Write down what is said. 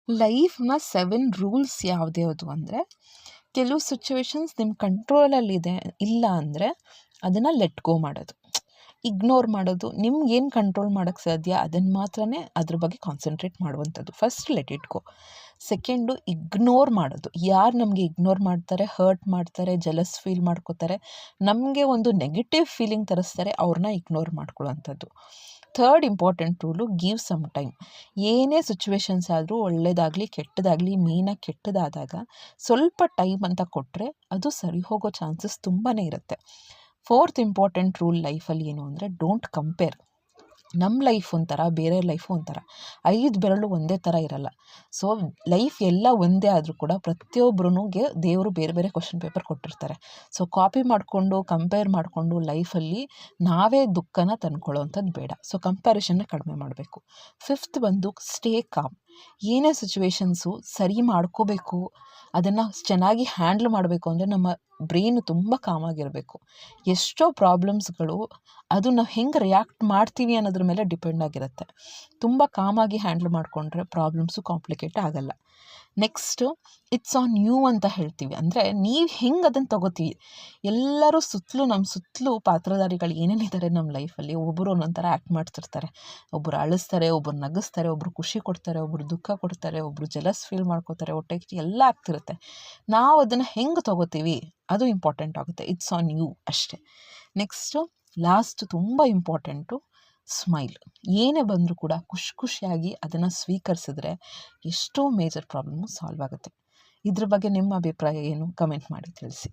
ಲೈಫ್ನ 7 rules ಯಾವ್ದ್ಯಾವುದು ಅಂದರೆ, ಕೆಲವು situations ನಿಮ್ಮ ಕಂಟ್ರೋಲಲ್ಲಿದೆ ಇಲ್ಲ ಅಂದರೆ ಅದನ್ನು ಲೆಟ್ ಗೋ ಮಾಡೋದು, ಇಗ್ನೋರ್ ಮಾಡೋದು. ನಿಮ್ಗೇನು ಕಂಟ್ರೋಲ್ ಮಾಡೋಕ್ಕೆ ಸಾಧ್ಯ ಅದನ್ನು ಮಾತ್ರನೇ ಅದ್ರ ಬಗ್ಗೆ ಕಾನ್ಸಂಟ್ರೇಟ್ ಮಾಡುವಂಥದ್ದು. First let it go. Second ignore ಮಾಡೋದು. ಯಾರು ನಮಗೆ ಇಗ್ನೋರ್ ಮಾಡ್ತಾರೆ, ಹರ್ಟ್ ಮಾಡ್ತಾರೆ, ಜಲಸ್ ಫೀಲ್ ಮಾಡ್ಕೋತಾರೆ, ನಮಗೆ ಒಂದು ನೆಗೆಟಿವ್ ಫೀಲಿಂಗ್ ತರಿಸ್ತಾರೆ, ಅವ್ರನ್ನ ಇಗ್ನೋರ್ ಮಾಡ್ಕೊಳ್ಳೋವಂಥದ್ದು. Third important rule, give some time. ಏನೇ ಸಿಚುವೇಶನ್ಸ್ ಆದರೂ, ಒಳ್ಳೆಯದಾಗಲಿ ಕೆಟ್ಟದಾಗಲಿ, ಮೀನಾಗಿ ಕೆಟ್ಟದಾದಾಗ ಸ್ವಲ್ಪ ಟೈಮ್ ಅಂತ ಕೊಟ್ಟರೆ ಅದು ಸರಿ ಹೋಗೋ ಚಾನ್ಸಸ್ ತುಂಬಾ ಇರುತ್ತೆ. ಫೋರ್ತ್ ಇಂಪಾರ್ಟೆಂಟ್ ರೂಲ್ ಲೈಫಲ್ಲಿ ಏನು ಅಂದರೆ, ಡೋಂಟ್ ಕಂಪೇರ್. ನಮ್ಮ ಲೈಫ್ ಒಂಥರ, ಬೇರೆ ಲೈಫು ಒಂಥರ, 5 ಬೆರಳು ಒಂದೇ ಥರ ಇರಲ್ಲ. ಸೊ ಲೈಫ್ ಎಲ್ಲ ಒಂದೇ ಆದರೂ ಕೂಡ ಪ್ರತಿಯೊಬ್ಬರಿಗೆ ದೇವರು ಬೇರೆ ಬೇರೆ ಕ್ವಶನ್ ಪೇಪರ್ ಕೊಟ್ಟಿರ್ತಾರೆ. ಸೊ ಕಾಪಿ ಮಾಡಿಕೊಂಡು ಕಂಪೇರ್ ಮಾಡಿಕೊಂಡು ಲೈಫಲ್ಲಿ ನಾವೇ ದುಃಖನ ತಂದ್ಕೊಳ್ಳೋವಂಥದ್ದು ಬೇಡ. ಸೊ ಕಂಪ್ಯಾರಿಷನ್ನ ಕಡಿಮೆ ಮಾಡಬೇಕು. ಫಿಫ್ತ್ ಬಂದು ಸ್ಟೇ ಕಾಮ್. ಏನೇ ಸಿಚುವೇಶನ್ಸು ಸರಿ ಮಾಡ್ಕೋಬೇಕು, ಅದನ್ನು ಚೆನ್ನಾಗಿ ಹ್ಯಾಂಡ್ಲ್ ಮಾಡಬೇಕು ಅಂದರೆ ನಮ್ಮ ಬ್ರೈನು ತುಂಬ ಕಾಮಾಗಿರಬೇಕು. ಎಷ್ಟೋ ಪ್ರಾಬ್ಲಮ್ಸ್ಗಳು ಅದು ನಾವು ಹೆಂಗೆ ರಿಯಾಕ್ಟ್ ಮಾಡ್ತೀವಿ ಅನ್ನೋದ್ರ ಮೇಲೆ ಡಿಪೆಂಡ್ ಆಗಿರುತ್ತೆ. ತುಂಬ ಕಾಮಾಗಿ ಹ್ಯಾಂಡ್ಲ್ ಮಾಡಿಕೊಂಡ್ರೆ ಪ್ರಾಬ್ಲಮ್ಸು ಕಾಂಪ್ಲಿಕೇಟ್ ಆಗೋಲ್ಲ. ನೆಕ್ಸ್ಟು ಇಟ್ಸ್ ಆನ್ ಯು ಅಂತ ಹೇಳ್ತೀವಿ. ಅಂದರೆ ನೀವು ಹೆಂಗೆ ಅದನ್ನು ತೊಗೋತೀವಿ. ಎಲ್ಲರೂ ನಮ್ಮ ಸುತ್ತಲೂ ಪಾತ್ರಧಾರಿಗಳು ಏನೇನಿದ್ದಾರೆ ನಮ್ಮ ಲೈಫಲ್ಲಿ, ಒಬ್ಬರು ಒಂದೊಂದು ಥರ ಆ್ಯಕ್ಟ್ ಮಾಡ್ತಿರ್ತಾರೆ. ಒಬ್ಬರು ಅಳಿಸ್ತಾರೆ, ಒಬ್ಬರು ನಗಿಸ್ತಾರೆ, ಒಬ್ಬರು ಖುಷಿ ಕೊಡ್ತಾರೆ, ಒಬ್ಬರು ದುಃಖ ಕೊಡ್ತಾರೆ, ಒಬ್ಬರು ಜಲಸ್ ಫೀಲ್ ಮಾಡ್ಕೋತಾರೆ, ಹೊಟ್ಟೆ ಕಿಚ್ಚು ಎಲ್ಲ ಆಗ್ತಿರುತ್ತೆ. ನಾವು ಅದನ್ನು ಹೆಂಗೆ ತೊಗೋತೀವಿ ಅದು ಇಂಪಾರ್ಟೆಂಟ್ ಆಗುತ್ತೆ. ಇಟ್ಸ್ ಆನ್ ಯು ಅಷ್ಟೇ. ನೆಕ್ಸ್ಟು ಲಾಸ್ಟ್ ತುಂಬ ಇಂಪಾರ್ಟೆಂಟು, ಸ್ಮೈಲ್. ಏನೇ ಬಂದರೂ ಕೂಡ ಖುಷಿಯಾಗಿ ಅದನ್ನು ಸ್ವೀಕರಿಸಿದ್ರೆ ಎಷ್ಟೋ ಮೇಜರ್ ಪ್ರಾಬ್ಲಮ್ಮು ಸಾಲ್ವ್ ಆಗುತ್ತೆ. ಇದ್ರ ಬಗ್ಗೆ ನಿಮ್ಮ ಅಭಿಪ್ರಾಯ ಏನು? ಕಮೆಂಟ್ ಮಾಡಿ ತಿಳಿಸಿ.